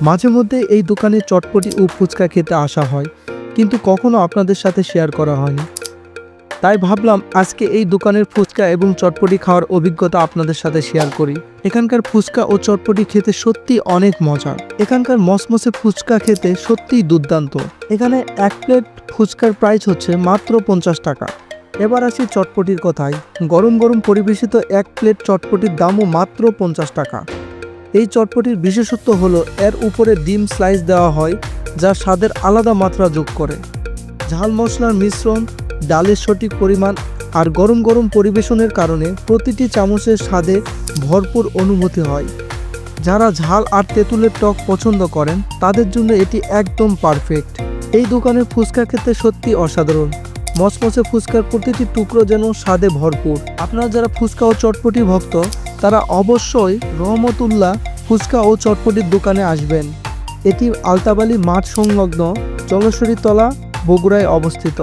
মাঝে মধ্যে এই দোকানে চটপটি ও ফুচকা খেতে আসা হয়, কিন্তু কখনো আপনাদের সাথে শেয়ার করা হয়নি। তাই ভাবলাম আজকে এই দোকানের ফুচকা এবং চটপটি খাওয়ার অভিজ্ঞতা আপনাদের সাথে শেয়ার করি। এখানকার ফুচকা ও চটপটি খেতে সত্যি অনেক মজার। এখানকার মসমসে ফুচকা খেতে সত্যিই দুর্দান্ত। এখানে এক প্লেট ফুচকার প্রাইস হচ্ছে মাত্র 50 টাকা। এবার আসি চটপটির কথায়। গরম গরম পরিবেশিত এক প্লেট চটপটির দামও মাত্র 50 টাকা। এই চটপটির বিশেষত্ব হলো এর উপরে ডিম স্লাইস দেওয়া হয়, যা স্বাদের আলাদা মাত্রা যোগ করে। ঝাল মশলার মিশ্রণ, ডালের সঠিক পরিমাণ আর গরম গরম পরিবেশনের কারণে প্রতিটি চামচের স্বাদে ভরপুর অনুভূতি হয়। যারা ঝাল আর তেঁতুলের টক পছন্দ করেন তাদের জন্য এটি একদম পারফেক্ট। এই দোকানের ফুচকা খেতে সত্যি অসাধারণ। মসমসে ফুচকার প্রতিটি টুকরো যেন স্বাদে ভরপুর। আপনারা যারা ফুচকা ও চটপটি ভক্ত তারা অবশ্যই রহমতুল্লাহ ফুচকা ও চটপটির দোকানে আসবেন। এটি আলতাবালি মাঠ সংলগ্ন জলেশ্বরী তলা, বগুড়ায় অবস্থিত।